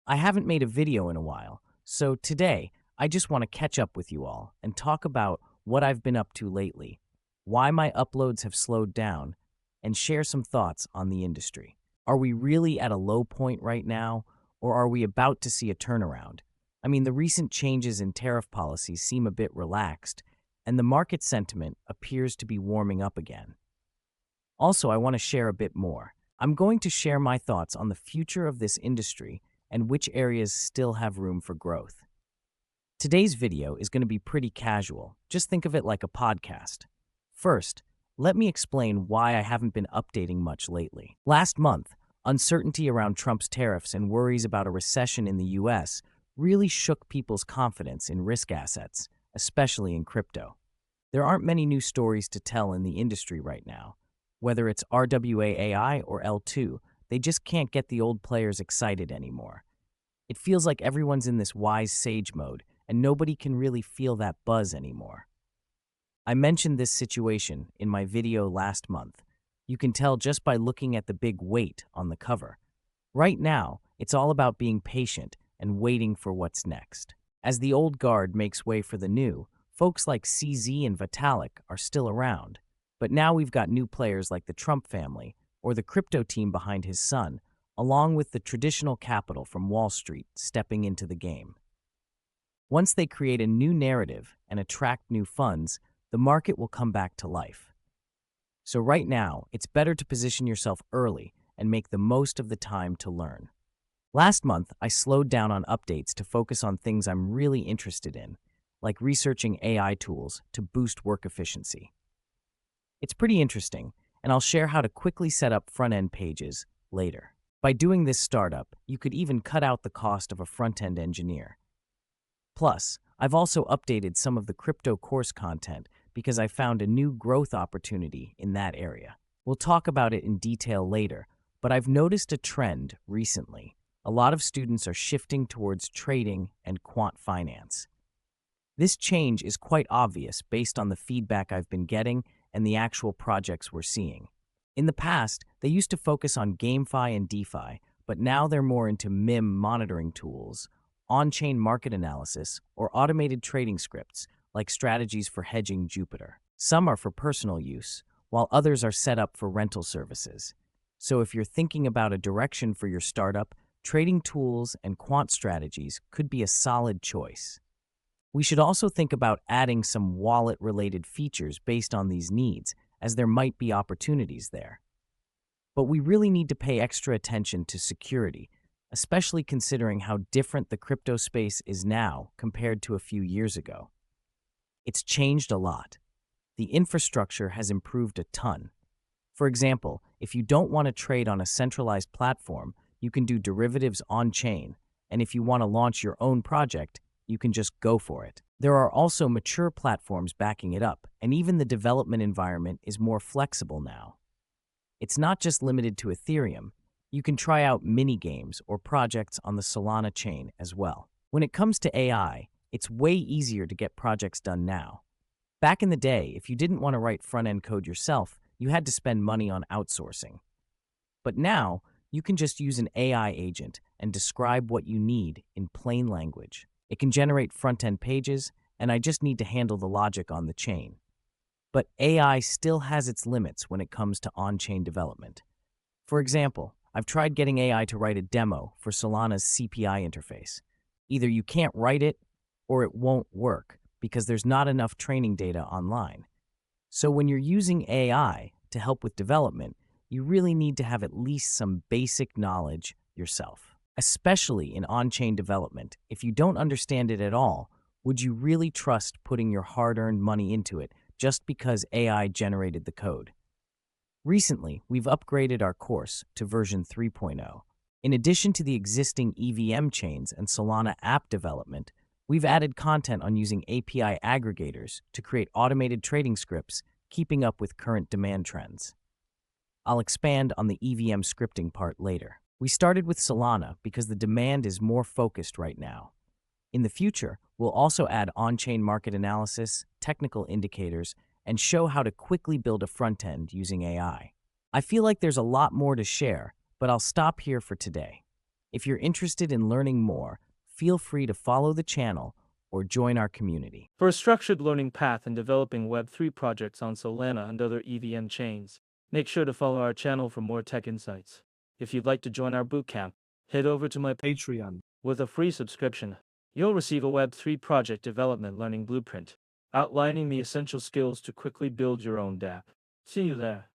I haven't made a video in a while, so today I just want to catch up with you all and talk about what I've been up to lately, why my uploads have slowed down, and share some thoughts on the industry. Are we really at a low point right now, or are we about to see a turnaround? I mean, the recent changes in tariff policies seem a bit relaxed, and the market sentiment appears to be warming up again. Also, I want to share a bit more. I'm going to share my thoughts on the future of this industry and which areas still have room for growth. Today's video is going to be pretty casual. Just think of it like a podcast. First, let me explain why I haven't been updating much lately. Last month, uncertainty around Trump's tariffs and worries about a recession in the US really shook people's confidence in risk assets, especially in crypto. There aren't many new stories to tell in the industry right now. Whether it's RWA or L2, they just can't get the old players excited anymore. It feels like everyone's in this wise sage mode, and nobody can really feel that buzz anymore. I mentioned this situation in my video last month. You can tell just by looking at the big weight on the cover. Right now, it's all about being patient and waiting for what's next. As the old guard makes way for the new, folks like CZ and Vitalik are still around. But now we've got new players like the Trump family, or the crypto team behind his son, along with the traditional capital from Wall Street stepping into the game. Once they create a new narrative and attract new funds, the market will come back to life. So right now, it's better to position yourself early and make the most of the time to learn. Last month, I slowed down on updates to focus on things I'm really interested in, like researching AI tools to boost work efficiency. It's pretty interesting, and I'll share how to quickly set up front-end pages later. By doing this startup, you could even cut out the cost of a front-end engineer. Plus, I've also updated some of the crypto course content because I found a new growth opportunity in that area. We'll talk about it in detail later, but I've noticed a trend recently. A lot of students are shifting towards trading and quant finance. This change is quite obvious based on the feedback I've been getting and the actual projects we're seeing. In the past, they used to focus on GameFi and DeFi, but now they're more into MIM monitoring tools, on-chain market analysis, or automated trading scripts, like strategies for hedging Jupiter. Some are for personal use, while others are set up for rental services. So if you're thinking about a direction for your startup, trading tools and quant strategies could be a solid choice. We should also think about adding some wallet-related features based on these needs, as there might be opportunities there. But we really need to pay extra attention to security, especially considering how different the crypto space is now compared to a few years ago. It's changed a lot. The infrastructure has improved a ton. For example, if you don't want to trade on a centralized platform, you can do derivatives on-chain, and if you want to launch your own project, you can just go for it. There are also mature platforms backing it up, and even the development environment is more flexible now. It's not just limited to Ethereum. You can try out mini-games or projects on the Solana chain as well. When it comes to AI, it's way easier to get projects done now. Back in the day, if you didn't want to write front-end code yourself, you had to spend money on outsourcing. But now, you can just use an AI agent and describe what you need in plain language. It can generate front-end pages, and I just need to handle the logic on the chain. But AI still has its limits when it comes to on-chain development. For example, I've tried getting AI to write a demo for Solana's CPI interface. Either you can't write it, or it won't work, because there's not enough training data online. So when you're using AI to help with development, you really need to have at least some basic knowledge yourself. Especially in on-chain development, if you don't understand it at all, would you really trust putting your hard-earned money into it just because AI generated the code? Recently, we've upgraded our course to version 3.0. In addition to the existing EVM chains and Solana app development, we've added content on using API aggregators to create automated trading scripts, keeping up with current demand trends. I'll expand on the EVM scripting part later. We started with Solana because the demand is more focused right now. In the future, we'll also add on-chain market analysis, technical indicators, and show how to quickly build a front-end using AI. I feel like there's a lot more to share, but I'll stop here for today. If you're interested in learning more, feel free to follow the channel or join our community. For a structured learning path and developing Web3 projects on Solana and other EVM chains, make sure to follow our channel for more tech insights. If you'd like to join our bootcamp, head over to my Patreon. With a free subscription, you'll receive a Web3 project development learning blueprint, outlining the essential skills to quickly build your own dApp. See you there.